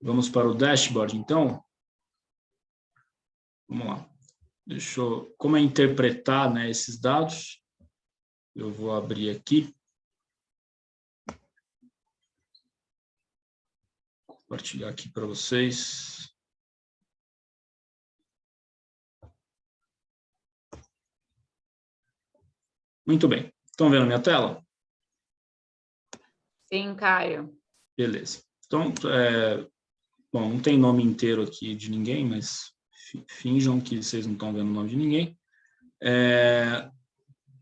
Vamos para o dashboard, então? Vamos lá. Como é interpretar, né, esses dados? Eu vou abrir aqui. Compartilhar aqui para vocês. Muito bem. Estão vendo minha tela? Sim, Caio. Beleza. Então, bom, não tem nome inteiro aqui de ninguém, mas finjam que vocês não estão vendo o nome de ninguém.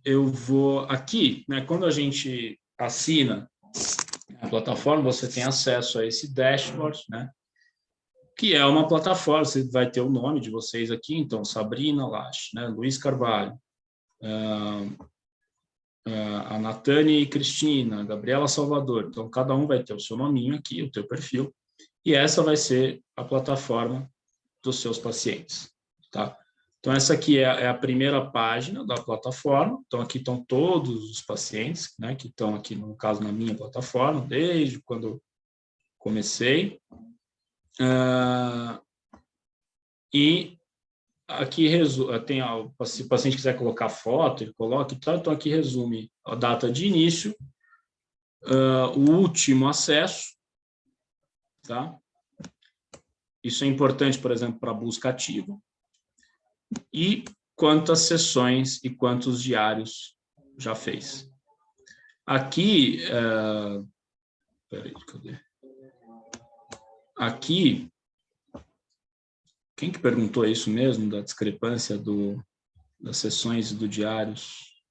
Eu vou aqui, né, quando a gente assina a plataforma, você tem acesso a esse dashboard, né, que é uma plataforma, você vai ter o nome de vocês aqui, então, Sabrina Lache, né, Luiz Carvalho, a Natane e Cristina, Gabriela Salvador. Então, cada um vai ter o seu nominho aqui, o teu perfil, e essa vai ser a plataforma dos seus pacientes, tá? Então, essa aqui é a primeira página da plataforma. Então, aqui estão todos os pacientes, né, que estão aqui, no caso, na minha plataforma, desde quando comecei. E aqui tem, se o paciente quiser colocar foto, ele coloca e tal. Então, aqui resume a data de início, o último acesso, tá? Isso é importante, por exemplo, para busca ativa. E quantas sessões e quantos diários já fez. Aqui, peraí, cadê? Aqui, quem que perguntou isso mesmo, da discrepância das sessões e do diários?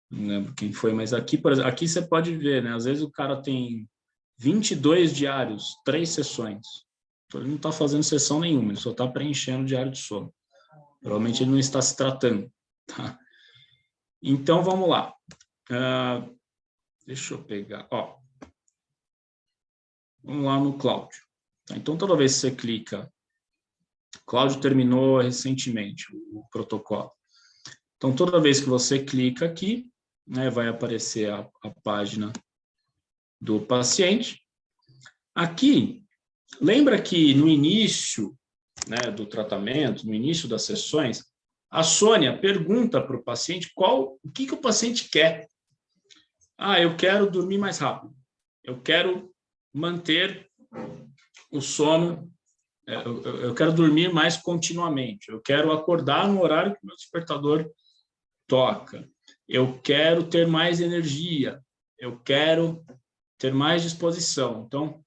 Não lembro quem foi, mas aqui, por exemplo, aqui você pode ver, né? Às vezes o cara tem 22 diários, 3 sessões. Então, ele não está fazendo sessão nenhuma, ele só está preenchendo o diário de sono. Provavelmente ele não está se tratando, tá? Então, vamos lá. Deixa eu pegar, ó. Vamos lá no Cláudio. Então, toda vez que você clica, Cláudio terminou recentemente o protocolo. Então, toda vez que você clica aqui, né, vai aparecer a página do paciente. Aqui, lembra que no início, né, do tratamento, no início das sessões, a Sônia pergunta para o paciente o que o paciente quer. Eu quero dormir mais rápido. Eu quero manter o sono, eu quero dormir mais continuamente. Eu quero acordar no horário que o meu despertador toca. Eu quero ter mais energia. Eu quero ter mais disposição. Então,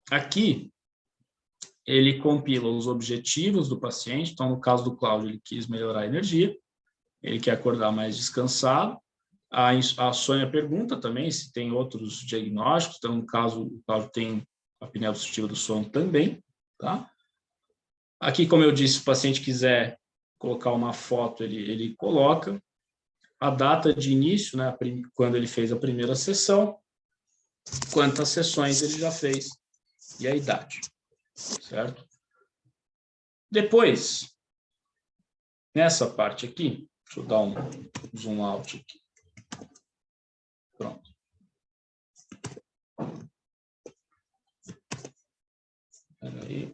aqui, ele compila os objetivos do paciente. Então, no caso do Cláudio, ele quis melhorar a energia. Ele quer acordar mais descansado. A Sônia pergunta também se tem outros diagnósticos. Então, no caso, o Cláudio tem apneia obstrutiva do sono também, tá? Aqui, como eu disse, se o paciente quiser colocar uma foto, ele coloca a data de início, né, quando ele fez a primeira sessão, quantas sessões ele já fez e a idade, certo? Depois, nessa parte aqui, deixa eu dar um zoom out aqui. Pronto. Peraí.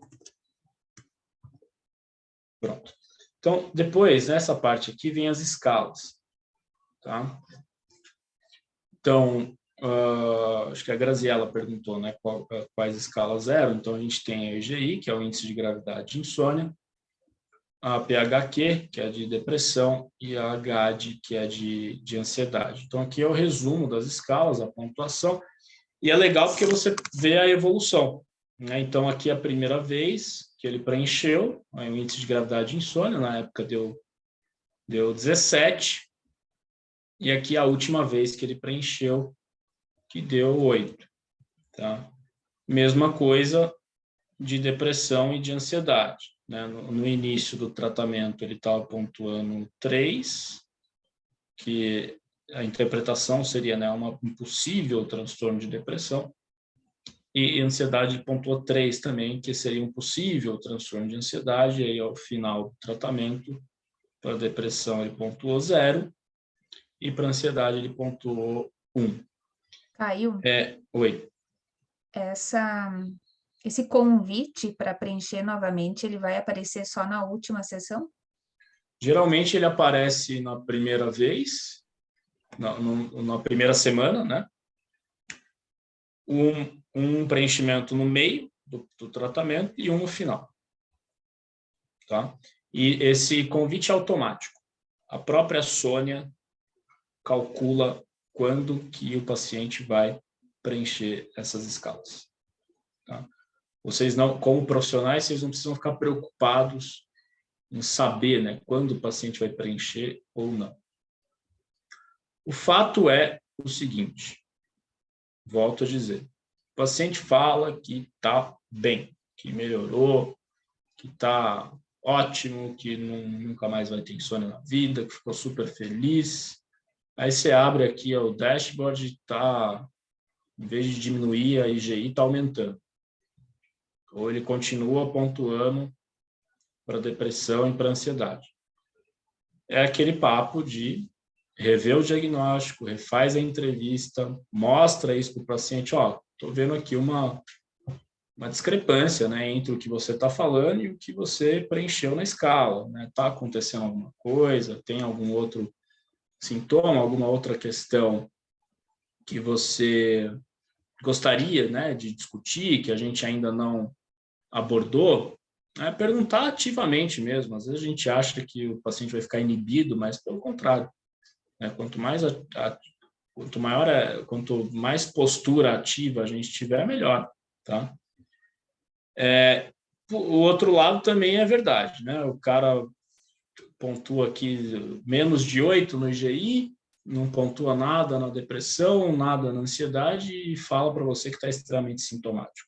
Pronto. Então, depois, nessa parte aqui, vem as escalas, tá? Então, acho que a Graziella perguntou, né, quais escalas eram. Então, a gente tem a EGI, que é o índice de gravidade de insônia, a PHQ, que é de depressão, e a HAD, que é de ansiedade. Então, aqui é o resumo das escalas, a pontuação, e é legal porque você vê a evolução, né? Então, aqui é a primeira vez que ele preencheu, o índice de gravidade de insônia, na época deu 17, e aqui a última vez que ele preencheu, que deu 8, tá? Mesma coisa de depressão e de ansiedade, né? No início do tratamento, ele estava pontuando 3, que a interpretação seria, né, um possível transtorno de depressão, e ansiedade pontuou 3 também, que seria um possível transtorno de ansiedade, e aí ao final do tratamento, para depressão ele pontuou 0, e para ansiedade ele pontuou 1. Caio? Oi. Essa Esse convite para preencher novamente, ele vai aparecer só na última sessão? Geralmente ele aparece na primeira vez, na primeira semana, né? Um preenchimento no meio do tratamento e um no final. Tá? E esse convite é automático. A própria Sônia calcula quando que o paciente vai preencher essas escalas. Tá? Vocês não, como profissionais, vocês não precisam ficar preocupados em saber, né, quando o paciente vai preencher ou não. O fato é o seguinte, volto a dizer, o paciente fala que está bem, que melhorou, que está ótimo, que nunca mais vai ter insônia na vida, que ficou super feliz. Aí você abre aqui o dashboard e está, em vez de diminuir a IGI, está aumentando. Ou ele continua pontuando para depressão e para ansiedade. É aquele papo de rever o diagnóstico, refaz a entrevista, mostra isso para o paciente, ó, estou vendo aqui uma discrepância, né, entre o que você está falando e o que você preencheu na escala, né? Está acontecendo alguma coisa, tem algum outro sintoma, alguma outra questão que você gostaria, né, de discutir, que a gente ainda não abordou, é perguntar ativamente mesmo. Às vezes a gente acha que o paciente vai ficar inibido, mas pelo contrário, né? Quanto mais postura ativa a gente tiver, melhor, tá? O outro lado também é verdade, né? O cara pontua aqui menos de 8 no IGI, não pontua nada na depressão, nada na ansiedade e fala para você que está extremamente sintomático.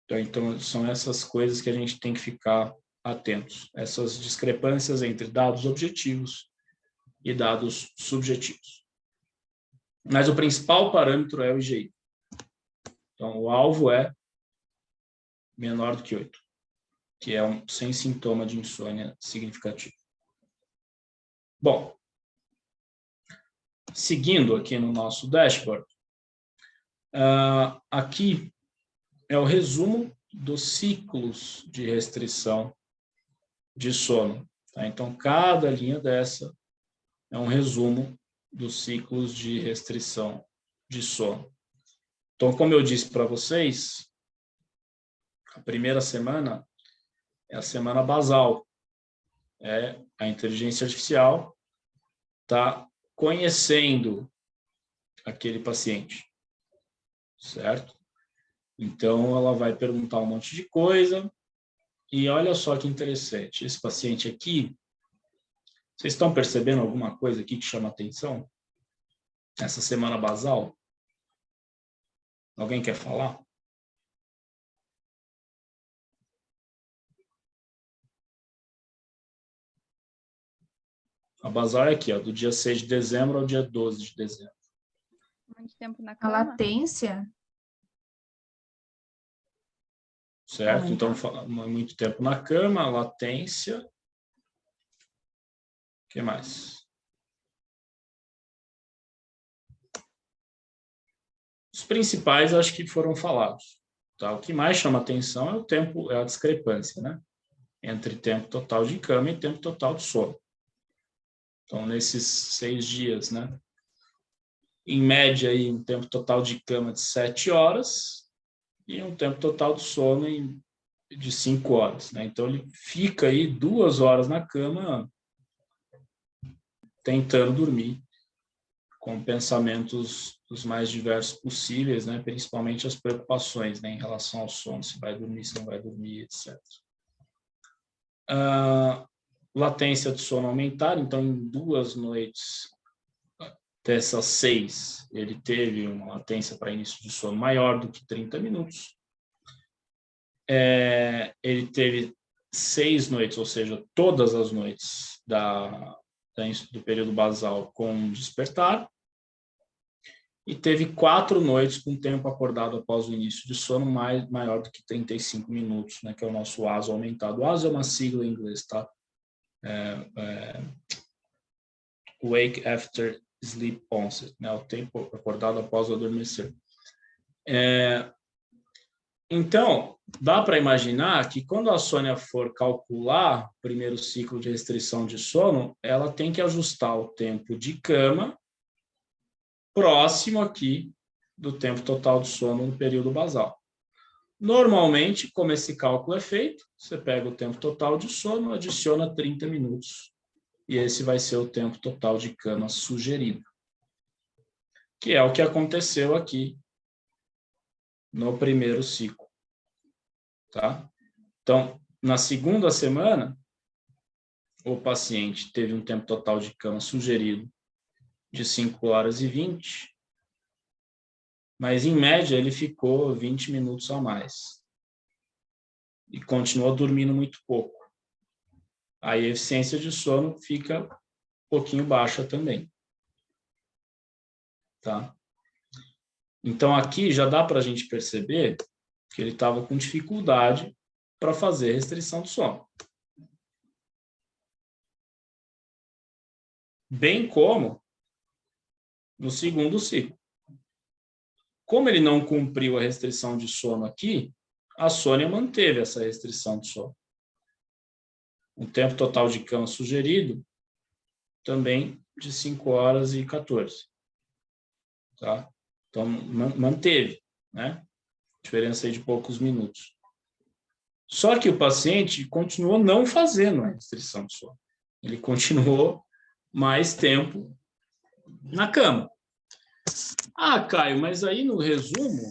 Então, são essas coisas que a gente tem que ficar atentos, essas discrepâncias entre dados objetivos e dados subjetivos. Mas o principal parâmetro é o IGI. Então, o alvo é menor do que 8, que é sem sintoma de insônia significativo. Bom, seguindo aqui no nosso dashboard, aqui é o resumo dos ciclos de restrição de sono. Tá? Então, cada linha dessa é um resumo dos ciclos de restrição de sono. Então, como eu disse para vocês, a primeira semana é a semana basal. A inteligência artificial está conhecendo aquele paciente, certo? Então, ela vai perguntar um monte de coisa e olha só que interessante. Esse paciente aqui, vocês estão percebendo alguma coisa aqui que chama atenção? Essa semana basal? Alguém quer falar? A basal é aqui, ó, do dia 6 de dezembro ao dia 12 de dezembro. Muito tempo na A cama. latência? Certo? Então, muito tempo na cama, latência. O que mais? Os principais, acho que foram falados. Tá? O que mais chama atenção é o tempo, é a discrepância, né? Entre tempo total de cama e tempo total de sono. Então, nesses 6 dias, né? Em média, aí, um tempo total de cama de 7 horas e um tempo total de sono de 5 horas. Né? Então, ele fica aí 2 horas na cama tentando dormir, com pensamentos os mais diversos possíveis, né? Principalmente as preocupações, né? Em relação ao sono, se vai dormir, se não vai dormir, etc. Latência de sono aumentar, então em 2 noites dessas 6, ele teve uma latência para início de sono maior do que 30 minutos. Ele teve 6 noites, ou seja, todas as noites do período basal com despertar, e teve 4 noites com tempo acordado após o início de sono maior do que 35 minutos, né, que é o nosso ASO aumentado. O ASO é uma sigla em inglês, tá? Wake After Sleep Onset, né, o tempo acordado após o adormecer. Então, dá para imaginar que quando a Sônia for calcular o primeiro ciclo de restrição de sono, ela tem que ajustar o tempo de cama próximo aqui do tempo total de sono no período basal. Normalmente, como esse cálculo é feito, você pega o tempo total de sono, adiciona 30 minutos, e esse vai ser o tempo total de cama sugerido, que é o que aconteceu aqui no primeiro ciclo. Tá? Então, na segunda semana, o paciente teve um tempo total de cama sugerido de 5 horas e 20, mas, em média, ele ficou 20 minutos a mais. E continuou dormindo muito pouco. Aí a eficiência de sono fica um pouquinho baixa também. Tá? Então, aqui já dá para a gente perceber que ele estava com dificuldade para fazer restrição do sono. Bem como no segundo ciclo. Como ele não cumpriu a restrição de sono aqui, a Sônia manteve essa restrição de sono. O tempo total de cama sugerido também de 5 horas e 14. Tá? Então, manteve, né? Diferença aí de poucos minutos. Só que o paciente continuou não fazendo a restrição de sono. Ele continuou mais tempo na cama. Ah, Caio, mas aí no resumo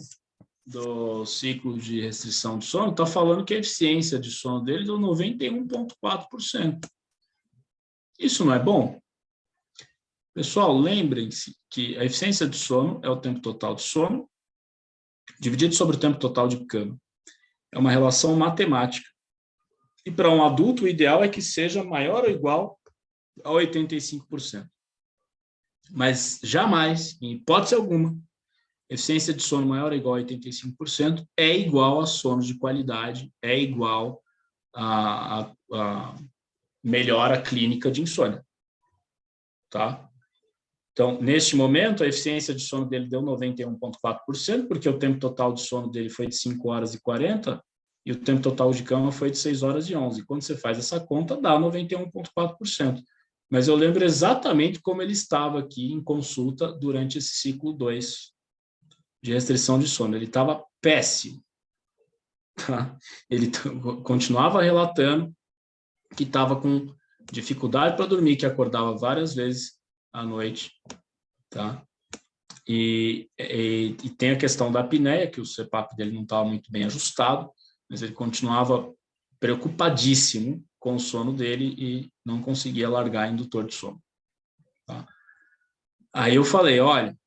do ciclo de restrição de sono, está falando que a eficiência de sono dele deu 91,4%. Isso não é bom? Pessoal, lembrem-se que a eficiência de sono é o tempo total de sono dividido sobre o tempo total de cama. É uma relação matemática. E para um adulto, o ideal é que seja maior ou igual a 85%. Mas jamais, em hipótese alguma, eficiência de sono maior ou igual a 85% é igual a sono de qualidade, é igual a melhora clínica de insônia. Tá? Então, neste momento, a eficiência de sono dele deu 91,4%, porque o tempo total de sono dele foi de 5 horas e 40, e o tempo total de cama foi de 6 horas e 11. Quando você faz essa conta, dá 91,4%. Mas eu lembro exatamente como ele estava aqui em consulta durante esse ciclo 2 de restrição de sono. Ele estava péssimo. Tá? Ele continuava relatando que estava com dificuldade para dormir, que acordava várias vezes à noite. Tá? E tem a questão da apneia, que o CPAP dele não estava muito bem ajustado, mas ele continuava preocupadíssimo com o sono dele e não conseguia largar indutor de sono. Tá? Aí eu falei, olha,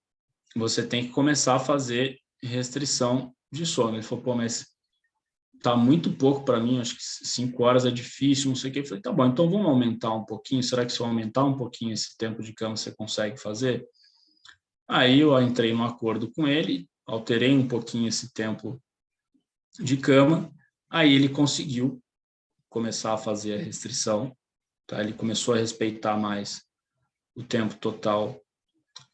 você tem que começar a fazer restrição de sono. Ele falou, pô, mas tá muito pouco para mim, acho que 5 horas é difícil, não sei o que. Eu falei, tá bom, então vamos aumentar um pouquinho, será que se eu aumentar um pouquinho esse tempo de cama você consegue fazer? Aí eu entrei num acordo com ele, alterei um pouquinho esse tempo de cama, aí ele conseguiu começar a fazer a restrição, tá? Ele começou a respeitar mais o tempo total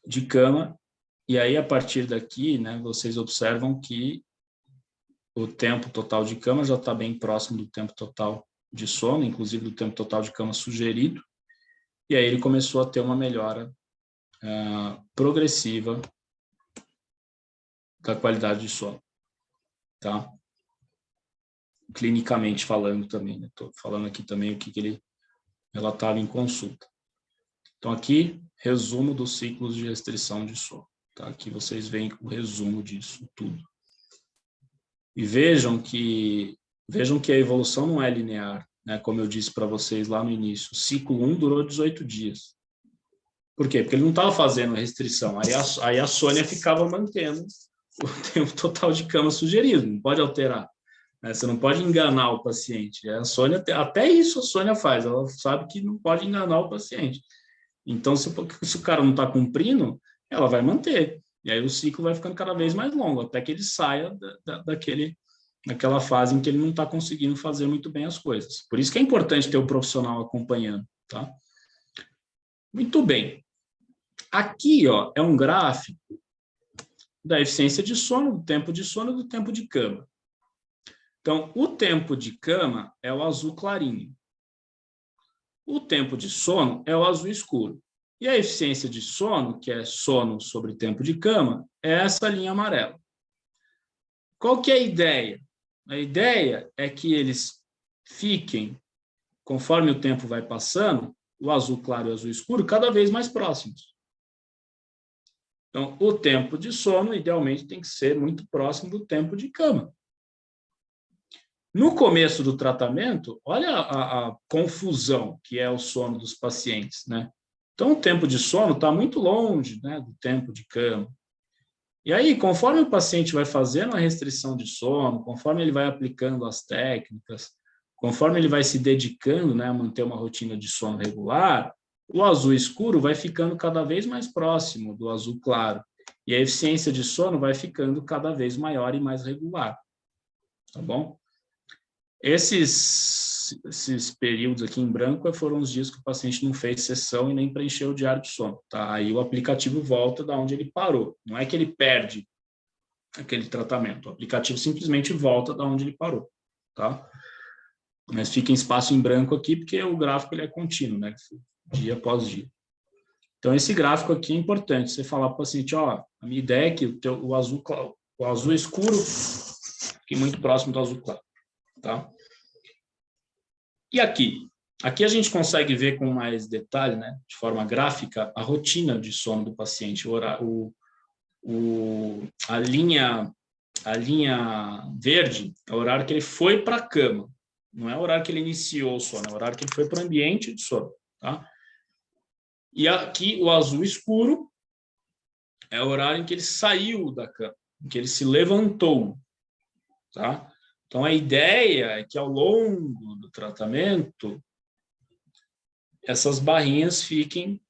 de cama, e aí a partir daqui, né, vocês observam que o tempo total de cama já está bem próximo do tempo total de sono, inclusive do tempo total de cama sugerido, e aí ele começou a ter uma melhora progressiva da qualidade de sono, tá? Clinicamente falando também, né? Estou falando aqui também o que ele relatava em consulta. Então, aqui, resumo dos ciclos de restrição de sono. Tá? Aqui vocês veem o resumo disso tudo. E vejam que a evolução não é linear, né? Como eu disse para vocês lá no início. O ciclo 1 durou 18 dias. Por quê? Porque ele não estava fazendo restrição. Aí a Sônia ficava mantendo o tempo total de cama sugerido. Não pode alterar. Você não pode enganar o paciente. A Sônia, até isso a Sônia faz. Ela sabe que não pode enganar o paciente. Então, se o cara não está cumprindo, ela vai manter. E aí o ciclo vai ficando cada vez mais longo, até que ele saia daquela fase em que ele não está conseguindo fazer muito bem as coisas. Por isso que é importante ter o profissional acompanhando. Tá? Muito bem. Aqui, ó, é um gráfico da eficiência de sono, do tempo de sono e do tempo de cama. Então, o tempo de cama é o azul clarinho. O tempo de sono é o azul escuro. E a eficiência de sono, que é sono sobre tempo de cama, é essa linha amarela. Qual que é a ideia? A ideia é que eles fiquem, conforme o tempo vai passando, o azul claro e o azul escuro, cada vez mais próximos. Então, o tempo de sono, idealmente, tem que ser muito próximo do tempo de cama. No começo do tratamento, olha a confusão que é o sono dos pacientes, né? Então, o tempo de sono está muito longe, né, do tempo de cama. E aí, conforme o paciente vai fazendo a restrição de sono, conforme ele vai aplicando as técnicas, conforme ele vai se dedicando, né, a manter uma rotina de sono regular, o azul escuro vai ficando cada vez mais próximo do azul claro. E a eficiência de sono vai ficando cada vez maior e mais regular. Tá bom? Esses períodos aqui em branco foram os dias que o paciente não fez sessão e nem preencheu o diário de sono. Tá? Aí o aplicativo volta da onde ele parou. Não é que ele perde aquele tratamento. O aplicativo simplesmente volta da onde ele parou. Tá? Mas fica em espaço em branco aqui porque o gráfico ele é contínuo, né? Dia após dia. Então, esse gráfico aqui é importante. Você falar para o paciente, ó, a minha ideia é que o azul escuro fique muito próximo do azul claro. Tá? E aqui? Aqui a gente consegue ver com mais detalhe, né, de forma gráfica, a rotina de sono do paciente. A linha verde é o horário que ele foi para a cama. Não é o horário que ele iniciou o sono, é o horário que ele foi para o ambiente de sono. Tá? E aqui o azul escuro é o horário em que ele saiu da cama, em que ele se levantou. Tá? Então, a ideia é que, ao longo do tratamento, essas barrinhas fiquem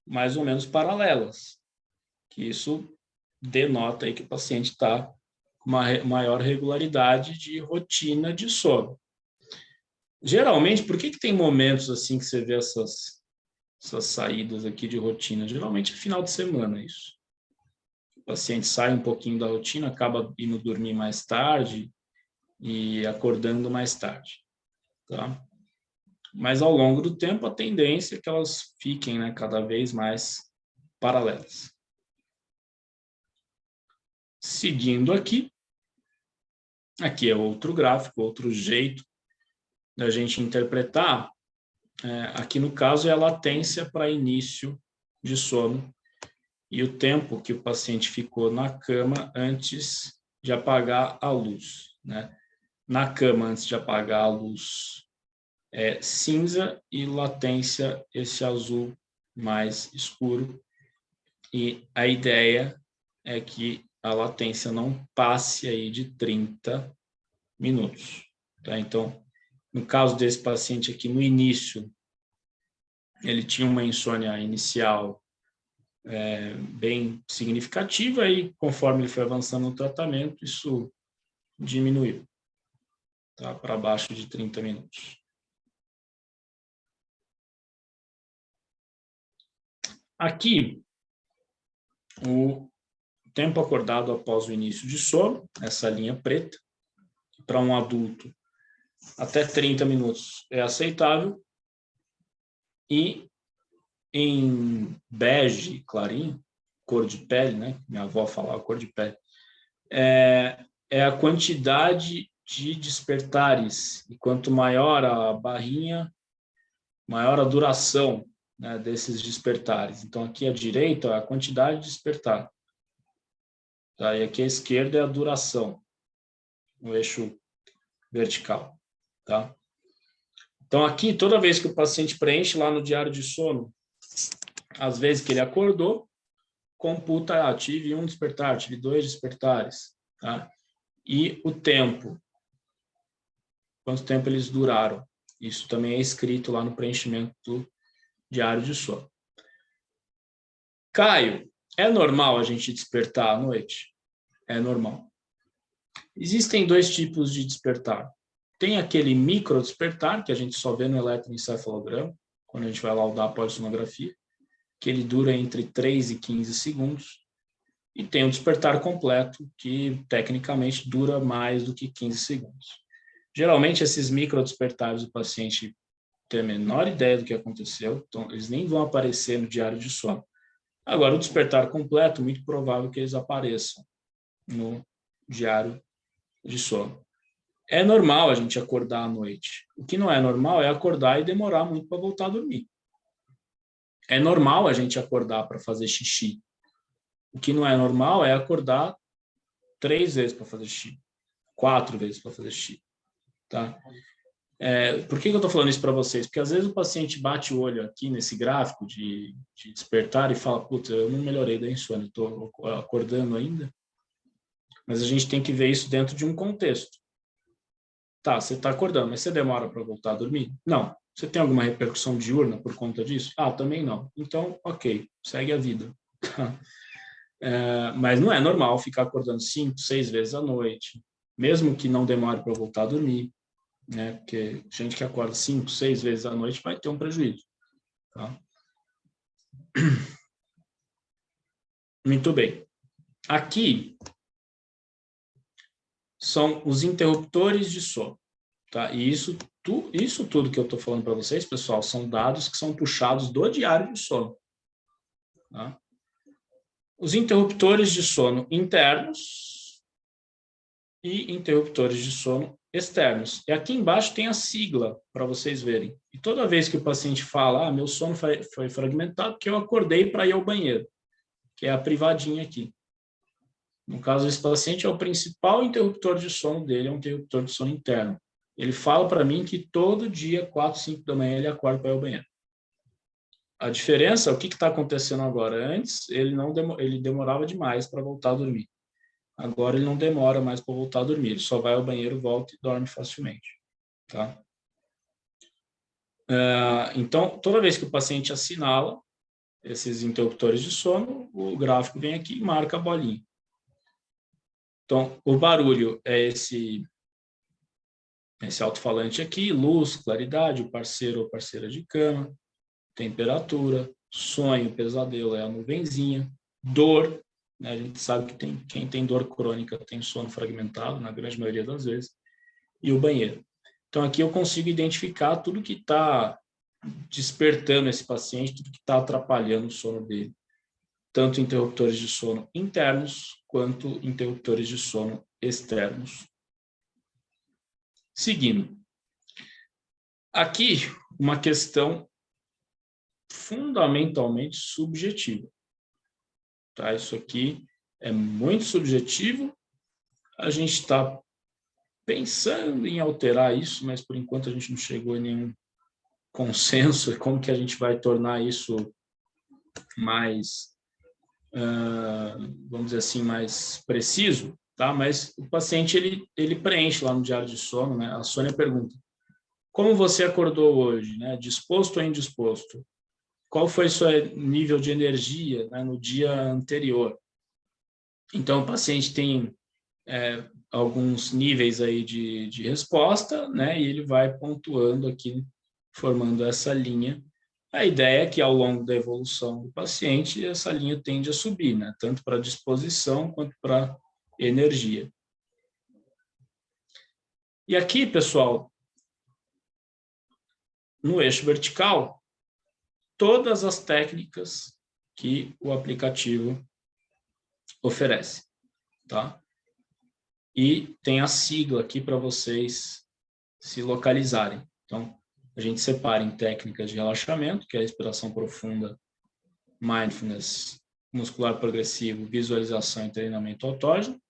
mais ou menos paralelas. Que isso denota aí que o paciente está com uma maior regularidade de rotina de sono. Geralmente, por que tem momentos assim que você vê essas saídas aqui de rotina? Geralmente é final de semana isso. O paciente sai um pouquinho da rotina, acaba indo dormir mais tarde, e acordando mais tarde, tá? Mas ao longo do tempo a tendência é que elas fiquem, né, cada vez mais paralelas. Seguindo aqui é outro gráfico, outro jeito da gente interpretar. Aqui no caso é a latência para início de sono e o tempo que o paciente ficou na cama antes de apagar a luz, né? Na cama, antes de apagar a luz, é cinza e latência, esse azul mais escuro. E a ideia é que a latência não passe aí de 30 minutos. Tá? Então, no caso desse paciente aqui, no início, ele tinha uma insônia inicial bem significativa e, conforme ele foi avançando no tratamento, isso diminuiu. Tá, para baixo de 30 minutos. Aqui, o tempo acordado após o início de sono, essa linha preta, para um adulto, até 30 minutos é aceitável. E em bege clarinho, cor de pele, né? Minha avó falava cor de pele, é a quantidade de despertares, e quanto maior a barrinha, maior a duração, né, desses despertares. Então, aqui à direita é a quantidade de despertar. Tá? E aqui à esquerda é a duração, no eixo vertical. Tá? Então, aqui, toda vez que o paciente preenche lá no diário de sono, às vezes que ele acordou, computa, tive um despertar, tive 2 despertares. Tá? E o tempo, quanto tempo eles duraram. Isso também é escrito lá no preenchimento do diário de sono. Caio, é normal a gente despertar à noite? É normal. Existem 2 tipos de despertar. Tem aquele micro despertar, que a gente só vê no eletroencefalograma, quando a gente vai laudar a polissonografia, que ele dura entre 3 e 15 segundos. E tem o despertar completo, que tecnicamente dura mais do que 15 segundos. Geralmente, esses microdespertares do paciente tem a menor ideia do que aconteceu, então eles nem vão aparecer no diário de sono. Agora, o despertar completo, muito provável que eles apareçam no diário de sono. É normal a gente acordar à noite. O que não é normal é acordar e demorar muito para voltar a dormir. É normal a gente acordar para fazer xixi. O que não é normal é acordar 3 vezes para fazer xixi, 4 vezes para fazer xixi. Tá? Por que eu estou falando isso para vocês? Porque às vezes o paciente bate o olho aqui nesse gráfico de despertar e fala, putz, eu não melhorei da insônia, estou acordando ainda. Mas a gente tem que ver isso dentro de um contexto. Tá, você está acordando, mas você demora para voltar a dormir? Não. Você tem alguma repercussão diurna por conta disso? Ah, também não. Então, ok, segue a vida. Mas não é normal ficar acordando 5, 6 vezes à noite, mesmo que não demore para voltar a dormir, né? Porque gente que acorda 5, 6 vezes à noite vai ter um prejuízo. Tá? Muito bem. Aqui são os interruptores de sono. Tá? E isso tudo que eu estou falando para vocês, pessoal, são dados que são puxados do diário de sono. Tá? Os interruptores de sono internos e interruptores de sono externos. E aqui embaixo tem a sigla para vocês verem. E toda vez que o paciente fala, meu sono foi fragmentado porque eu acordei para ir ao banheiro, que é a privadinha aqui. No caso desse paciente, é o principal interruptor de sono dele, é um interruptor de sono interno. Ele fala para mim que todo dia, 4, 5 da manhã, ele acorda para ir ao banheiro. A diferença, o que está acontecendo agora? Antes, ele demorava demais para voltar a dormir. Agora, ele não demora mais para voltar a dormir. Ele só vai ao banheiro, volta e dorme facilmente. Tá? Então, toda vez que o paciente assinala esses interruptores de sono, o gráfico vem aqui e marca a bolinha. Então, o barulho é esse alto-falante aqui, luz, claridade, o parceiro ou parceira de cama, temperatura, sonho, pesadelo é a nuvenzinha, dor, né? A gente sabe que quem tem dor crônica tem sono fragmentado, na grande maioria das vezes, e o banheiro. Então, aqui eu consigo identificar tudo que está despertando esse paciente, tudo que está atrapalhando o sono dele. Tanto interruptores de sono internos, quanto interruptores de sono externos. Seguindo. Aqui, uma questão fundamentalmente subjetiva. Tá? Isso aqui é muito subjetivo. A gente está pensando em alterar isso, mas por enquanto a gente não chegou em nenhum consenso. Como que a gente vai tornar isso mais, vamos dizer assim, mais preciso? Tá? Mas o paciente ele preenche lá no diário de sono, né? A Sônia pergunta: como você acordou hoje, né? Disposto ou indisposto? Qual foi o seu nível de energia, né, no dia anterior? Então, o paciente tem alguns níveis aí de resposta, né, e ele vai pontuando aqui, formando essa linha. A ideia é que, ao longo da evolução do paciente, essa linha tende a subir, né, tanto para disposição quanto para energia. E aqui, pessoal, no eixo vertical, todas as técnicas que o aplicativo oferece, tá? E tem a sigla aqui para vocês se localizarem. Então, a gente separa em técnicas de relaxamento, que é a respiração profunda, mindfulness, muscular progressivo, visualização e treinamento autógeno,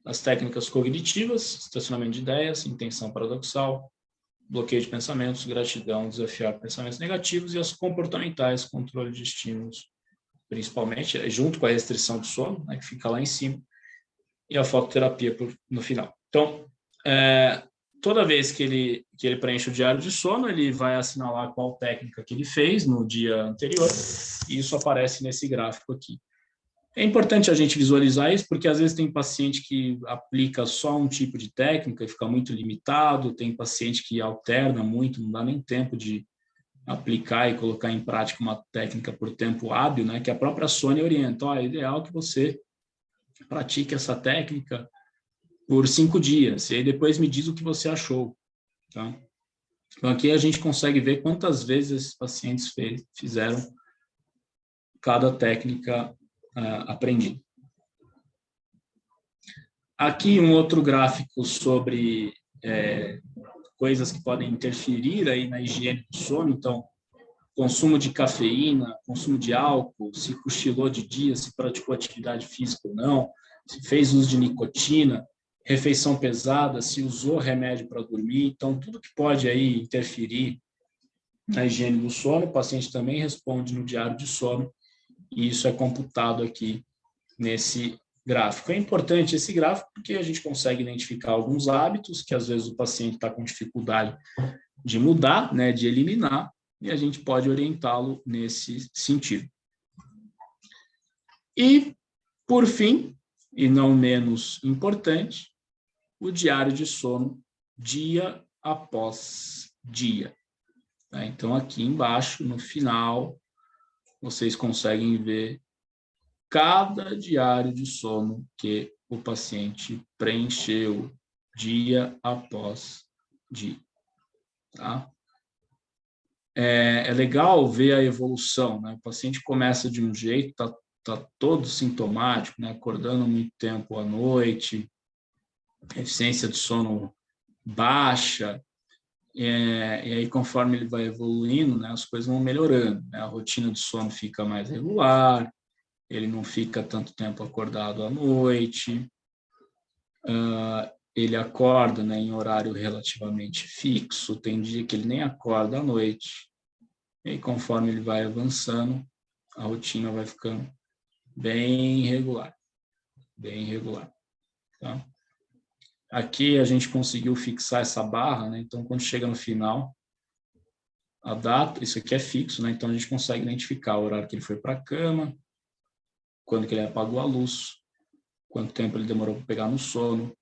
as técnicas cognitivas, estacionamento de ideias, intenção paradoxal, bloqueio de pensamentos, gratidão, desafiar pensamentos negativos, e as comportamentais, controle de estímulos, principalmente, junto com a restrição do sono, né, que fica lá em cima, e a fototerapia no final. Então, toda vez que ele preenche o diário de sono, ele vai assinalar qual técnica que ele fez no dia anterior, e isso aparece nesse gráfico aqui. É importante a gente visualizar isso, porque às vezes tem paciente que aplica só um tipo de técnica e fica muito limitado, tem paciente que alterna muito, não dá nem tempo de aplicar e colocar em prática uma técnica por tempo hábil, né, que a própria Sônia orienta. É ideal que você pratique essa técnica por 5 dias, e aí depois me diz o que você achou. tá? Então, aqui a gente consegue ver quantas vezes esses pacientes fizeram cada técnica aprendida. Aqui um outro gráfico sobre coisas que podem interferir aí na higiene do sono. Então, consumo de cafeína, consumo de álcool, se cochilou de dia, se praticou atividade física ou não, se fez uso de nicotina, refeição pesada, se usou remédio para dormir. Então, tudo que pode aí interferir na higiene do sono, o paciente também responde no diário de sono, e isso é computado aqui nesse gráfico. É importante esse gráfico porque a gente consegue identificar alguns hábitos que às vezes o paciente está com dificuldade de mudar, né, de eliminar, e a gente pode orientá-lo nesse sentido. E, por fim, e não menos importante, o diário de sono dia após dia. Então, aqui embaixo, no final, vocês conseguem ver cada diário de sono que o paciente preencheu dia após dia. Tá? É legal ver a evolução, né? O paciente começa de um jeito, tá todo sintomático, né? Acordando muito tempo à noite, eficiência de sono baixa, e aí conforme ele vai evoluindo, né, as coisas vão melhorando, né? A rotina de sono fica mais regular, ele não fica tanto tempo acordado à noite, ele acorda, né, em horário relativamente fixo, tem dia que ele nem acorda à noite, e aí, conforme ele vai avançando, a rotina vai ficando bem regular, tá? Aqui a gente conseguiu fixar essa barra, né? Então, quando chega no final, a data, isso aqui é fixo, né? Então, a gente consegue identificar o horário que ele foi para a cama, quando que ele apagou a luz, quanto tempo ele demorou para pegar no sono,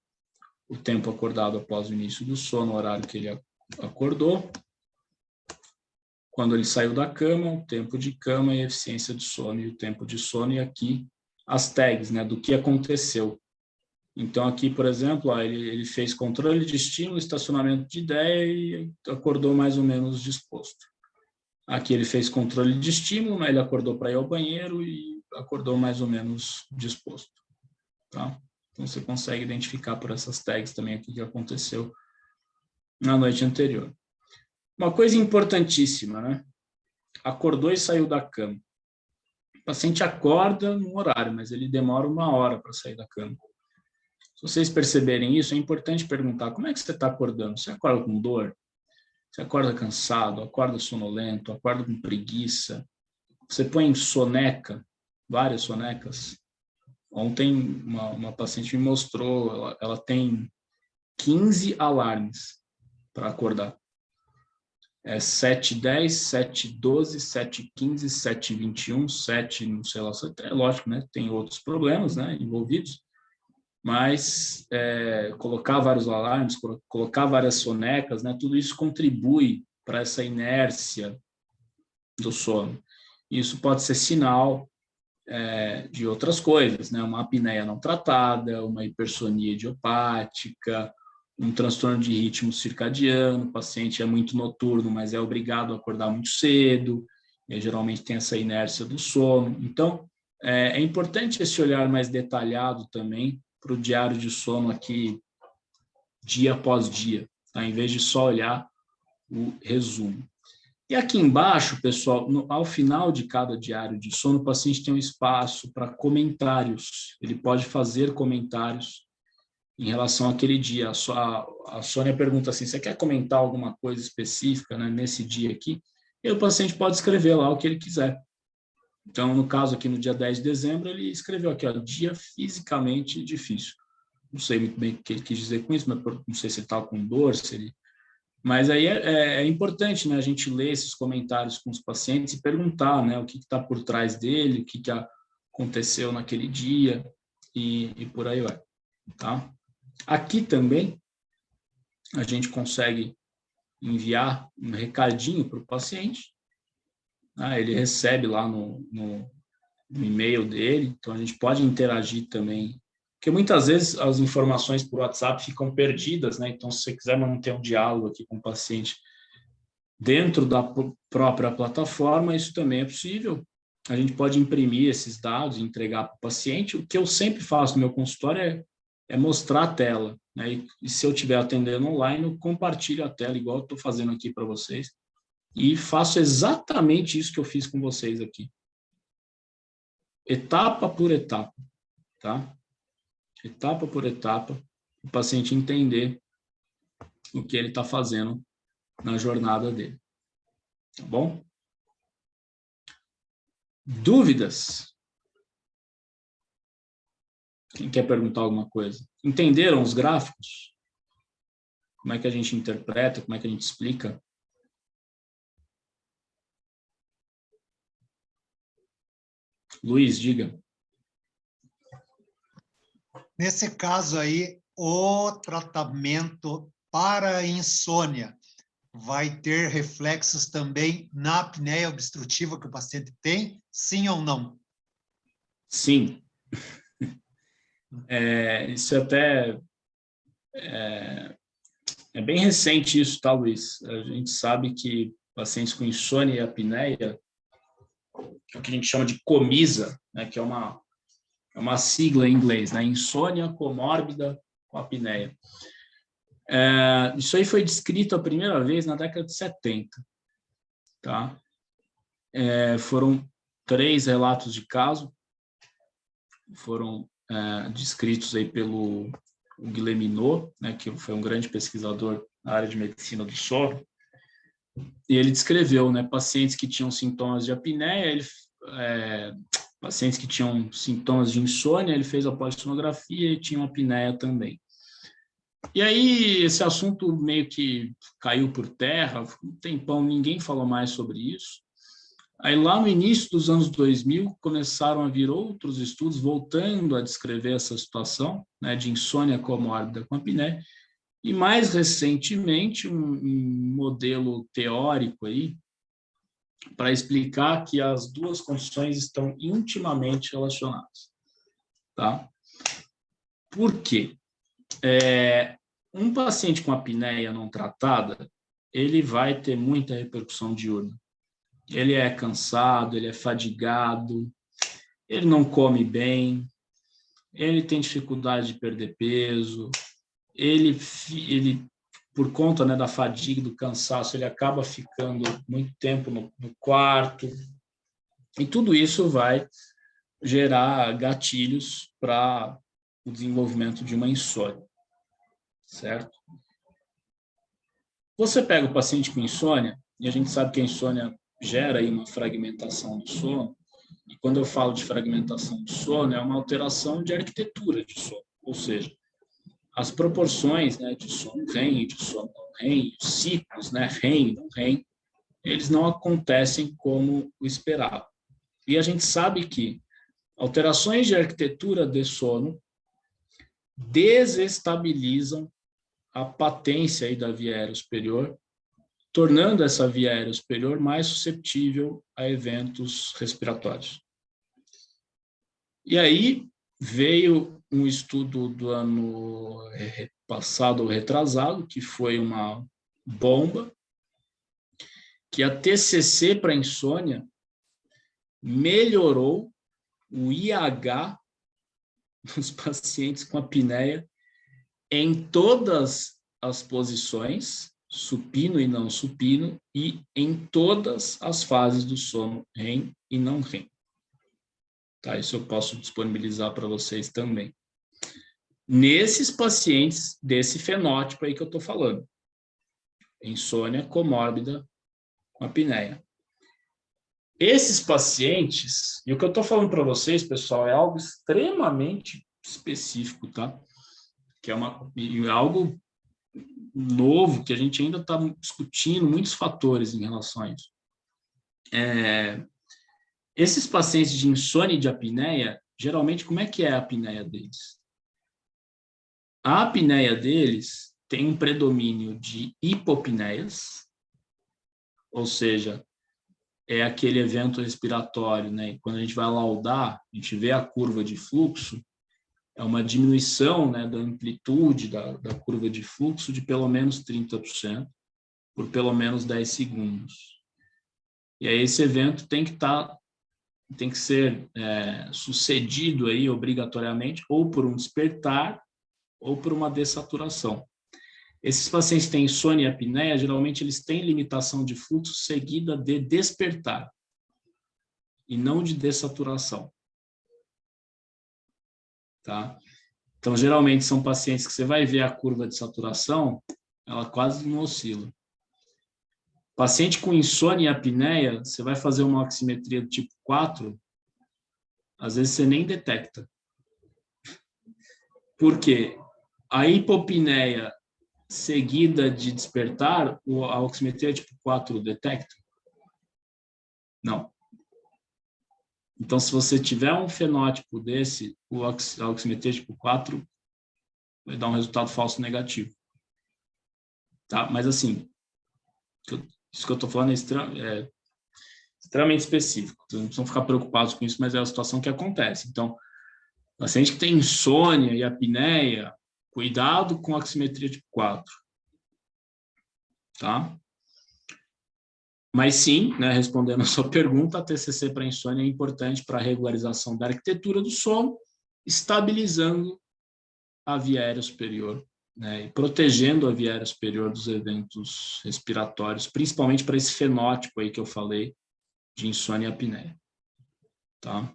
o tempo acordado após o início do sono, o horário que ele acordou, quando ele saiu da cama, o tempo de cama e a eficiência de sono e o tempo de sono, e aqui as tags, né, do que aconteceu. Então, aqui, por exemplo, ele fez controle de estímulo, estacionamento de ideia e acordou mais ou menos disposto. Aqui ele fez controle de estímulo, mas ele acordou para ir ao banheiro e acordou mais ou menos disposto. Tá? Então, você consegue identificar por essas tags também o que aconteceu na noite anterior. Uma coisa importantíssima, né? Acordou e saiu da cama. O paciente acorda no horário, mas ele demora 1 hora para sair da cama. Se vocês perceberem isso, é importante perguntar como é que você está acordando. Você acorda com dor? Você acorda cansado? Acorda sonolento? Acorda com preguiça? Você põe em soneca, várias sonecas? Ontem uma paciente me mostrou, ela tem 15 alarmes para acordar. 7h10, 7h12, 7h15, 7h21, 7, não sei lá, é lógico, né? Tem outros problemas, né, envolvidos, mas colocar vários alarmes, colocar várias sonecas, né, tudo isso contribui para essa inércia do sono. Isso pode ser sinal de outras coisas, né? Uma apneia não tratada, uma hipersonia idiopática, um transtorno de ritmo circadiano, o paciente é muito noturno, mas é obrigado a acordar muito cedo, e geralmente tem essa inércia do sono. Então, é importante esse olhar mais detalhado também para o diário de sono aqui, dia após dia, tá? Em vez de só olhar o resumo. E aqui embaixo, pessoal, ao final de cada diário de sono, o paciente tem um espaço para comentários. Ele pode fazer comentários em relação àquele dia. A Sônia pergunta assim, você quer comentar alguma coisa específica, né, nesse dia aqui? E o paciente pode escrever lá o que ele quiser. Então, no caso aqui, no dia 10 de dezembro, ele escreveu aqui, ó, dia fisicamente difícil. Não sei muito bem o que ele quis dizer com isso, mas não sei se ele estava com dor, se ele... Mas aí é importante, né, a gente ler esses comentários com os pacientes e perguntar, né, o que está por trás dele, o que aconteceu naquele dia e por aí vai, tá? Aqui também a gente consegue enviar um recadinho para o paciente, né? Ele recebe lá no e-mail dele, então a gente pode interagir também, Porque muitas vezes as informações por WhatsApp ficam perdidas, né? Então, se você quiser manter um diálogo aqui com o paciente dentro da própria plataforma, isso também é possível. A gente pode imprimir esses dados e entregar para o paciente. O que eu sempre faço no meu consultório é mostrar a tela, né? E se eu estiver atendendo online, eu compartilho a tela, igual eu estou fazendo aqui para vocês, e faço exatamente isso que eu fiz com vocês aqui. Etapa por etapa, tá? Etapa por etapa, o paciente entender o que ele está fazendo na jornada dele. Tá bom? Dúvidas? Quem quer perguntar alguma coisa? Entenderam os gráficos? Como é que a gente interpreta? Como é que a gente explica? Luiz, diga. Nesse caso aí, o tratamento para a insônia vai ter reflexos também na apneia obstrutiva que o paciente tem? Sim ou não? Sim. Isso até é bem recente isso, tá, Luiz? A gente sabe que pacientes com insônia e apneia, que é o que a gente chama de COMISA, né, que é uma sigla em inglês, né? Insônia comórbida com apneia. Isso aí foi descrito a primeira vez na década de 70. Tá? Foram 3 relatos de caso, foram descritos aí pelo Guilleminot, né, que foi um grande pesquisador na área de medicina do sono, e ele descreveu, né, pacientes que tinham sintomas de apneia, pacientes que tinham sintomas de insônia, ele fez a polissonografia e tinha apneia também. E aí esse assunto meio que caiu por terra, um tempão ninguém falou mais sobre isso. Aí lá no início dos anos 2000 começaram a vir outros estudos voltando a descrever essa situação, né, de insônia comórbida com apneia, e mais recentemente um modelo teórico aí para explicar que as duas condições estão intimamente relacionadas, tá? Por quê? Um paciente com apneia não tratada, ele vai ter muita repercussão diurna. Ele é cansado, ele é fadigado, ele não come bem, ele tem dificuldade de perder peso, ele por conta, né, da fadiga, do cansaço, ele acaba ficando muito tempo no quarto, e tudo isso vai gerar gatilhos para o desenvolvimento de uma insônia, certo? Você pega o paciente com insônia, e a gente sabe que a insônia gera aí uma fragmentação do sono, e quando eu falo de fragmentação do sono, é uma alteração de arquitetura de sono, ou seja, as proporções, né, de sono REM e de sono não REM, os ciclos, né, REM e não REM, eles não acontecem como o esperado. E a gente sabe que alterações de arquitetura de sono desestabilizam a patência aí da via aérea superior, tornando essa via aérea superior mais suscetível a eventos respiratórios. E aí veio um estudo do ano passado ou retrasado, que foi uma bomba, que a TCC para insônia melhorou o IH dos pacientes com apneia em todas as posições, supino e não supino, e em todas as fases do sono, REM e não REM. Tá, isso eu posso disponibilizar para vocês também. Nesses pacientes desse fenótipo aí que eu estou falando, insônia comórbida com apneia. Esses pacientes, e o que eu estou falando para vocês, pessoal, é algo extremamente específico, tá? Que é algo novo, que a gente ainda está discutindo muitos fatores em relação a isso. Esses pacientes de insônia e de apneia, geralmente, como é que é a apneia deles? A apneia deles tem um predomínio de hipopneias, ou seja, é aquele evento respiratório, né? E quando a gente vai laudar, a gente vê a curva de fluxo, é uma diminuição, né, da amplitude da curva de fluxo de pelo menos 30%, por pelo menos 10 segundos. E aí esse evento tem que ser sucedido aí obrigatoriamente ou por um despertar ou por uma dessaturação. Esses pacientes que têm insônia e apneia, geralmente eles têm limitação de fluxo seguida de despertar e não de dessaturação. Tá? Então, geralmente são pacientes que você vai ver a curva de saturação, ela quase não oscila. Paciente com insônia e apneia, você vai fazer uma oximetria do tipo 4, às vezes você nem detecta. Por quê? A hipopneia seguida de despertar, a oximetria tipo 4 detecta? Não. Então, se você tiver um fenótipo desse, a oximetria tipo 4 vai dar um resultado falso negativo. Tá? Mas, assim, isso que eu estou falando é extremamente específico. Então, não precisam ficar preocupados com isso, mas é a situação que acontece. Então, paciente que tem insônia e apneia, cuidado com a oximetria tipo 4. Tá? Mas sim, né, respondendo a sua pergunta, a TCC para insônia é importante para a regularização da arquitetura do sono, estabilizando a via aérea superior, né, e protegendo a via aérea superior dos eventos respiratórios, principalmente para esse fenótipo aí que eu falei, de insônia e apneia. Tá?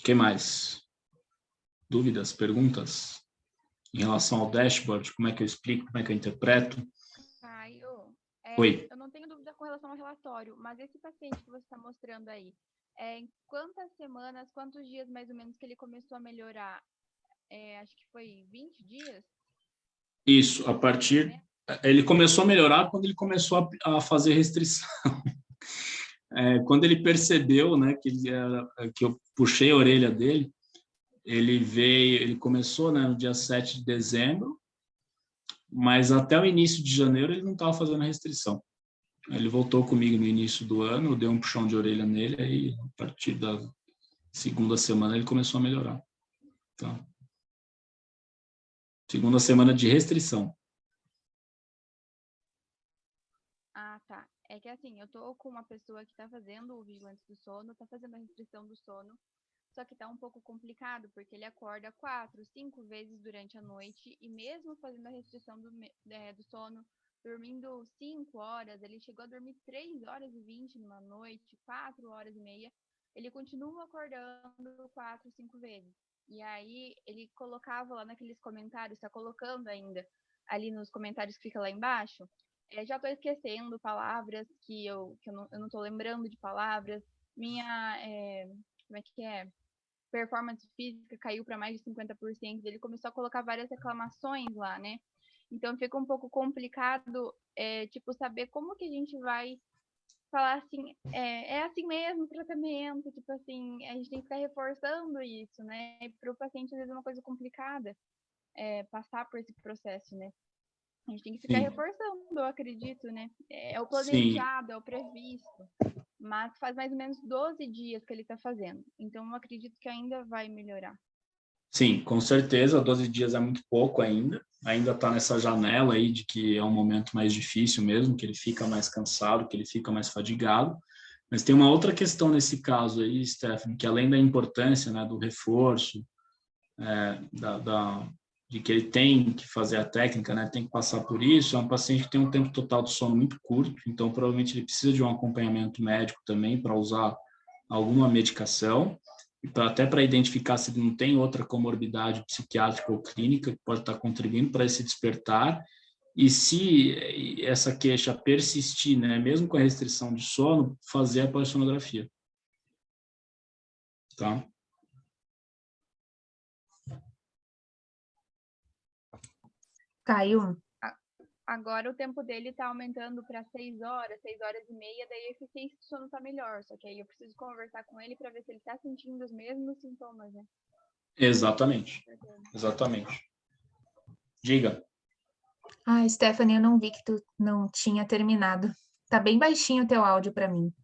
O que mais? Dúvidas, perguntas? Em relação ao dashboard, como é que eu explico, como é que eu interpreto? Caio, Oi. eu não tenho dúvida com relação ao relatório, mas esse paciente que você está mostrando aí, em quantas semanas, quantos dias mais ou menos que ele começou a melhorar? Acho que foi 20 dias? Isso, a partir... Ele começou a melhorar quando ele começou a fazer restrição. Quando ele percebeu, né, que eu puxei a orelha dele, ele começou, né, no dia 7 de dezembro, mas até o início de janeiro ele não estava fazendo restrição. Ele voltou comigo no início do ano, eu dei um puxão de orelha nele, aí a partir da segunda semana ele começou a melhorar. Tá? Segunda semana de restrição. Ah, tá. É que assim, eu tô com uma pessoa que tá fazendo o vigilante do sono, tá fazendo a restrição do sono, só que tá um pouco complicado, porque ele acorda 4, 5 vezes durante a noite, e mesmo fazendo a restrição do sono, dormindo 5 horas, ele chegou a dormir 3 horas e 20 numa noite, 4 horas e meia, ele continua acordando 4, 5 vezes. E aí, ele colocava lá naqueles comentários, tá colocando ainda, ali nos comentários que fica lá embaixo, já tô esquecendo palavras que eu não tô lembrando de palavras, minha, como é que é? Performance física caiu para mais de 50%, ele começou a colocar várias reclamações lá, né? Então fica um pouco complicado, tipo, saber como que a gente vai falar assim, é assim mesmo o tratamento, tipo assim, a gente tem que ficar reforçando isso, né? Para o paciente, às vezes, é uma coisa complicada passar por esse processo, né? A gente tem que ficar Sim. reforçando, eu acredito, né? É o Sim. planejado, é o previsto. Mas faz mais ou menos 12 dias que ele está fazendo. Então, eu acredito que ainda vai melhorar. Sim, com certeza, 12 dias é muito pouco ainda. Ainda está nessa janela aí de que é um momento mais difícil mesmo, que ele fica mais cansado, que ele fica mais fadigado. Mas tem uma outra questão nesse caso aí, Stephanie, que além da importância, né, do reforço, de que ele tem que fazer a técnica, né, tem que passar por isso, é um paciente que tem um tempo total de sono muito curto, então provavelmente ele precisa de um acompanhamento médico também para usar alguma medicação, e até para identificar se ele não tem outra comorbidade psiquiátrica ou clínica que pode estar contribuindo para esse despertar, e se essa queixa persistir, né, mesmo com a restrição de sono, fazer a polissonografia. Tá? Caio, Agora o tempo dele tá aumentando para 6 horas e meia, daí a eficiência do sono tá melhor. Só que aí eu preciso conversar com ele para ver se ele tá sentindo os mesmos sintomas, né? Exatamente. Exatamente. Diga. Stephanie, eu não vi que tu não tinha terminado. Tá bem baixinho o teu áudio para mim.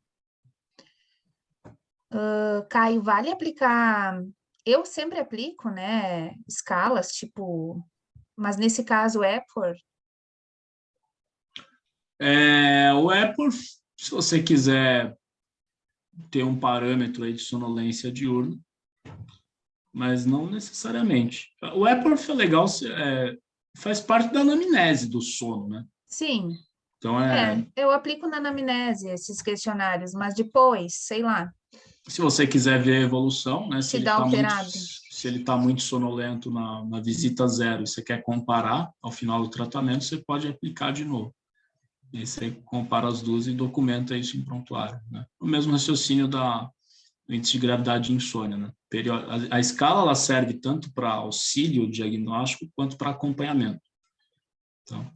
Caio, vale aplicar... Eu sempre aplico, né, escalas, tipo... Mas nesse caso, Epworth, O Epworth, se você quiser ter um parâmetro aí de sonolência diurna, mas não necessariamente. O Epworth é legal, faz parte da anamnese do sono, né? sim. Então, Eu aplico na anamnese esses questionários, mas depois, sei lá, se você quiser ver a evolução, né? se dá alterado. Se ele está muito sonolento na visita 0 e você quer comparar ao final do tratamento, você pode aplicar de novo. E aí você compara as duas e documenta isso em prontuário, né? O mesmo raciocínio do índice de gravidade de insônia, né? A escala ela serve tanto para auxílio diagnóstico quanto para acompanhamento. Então,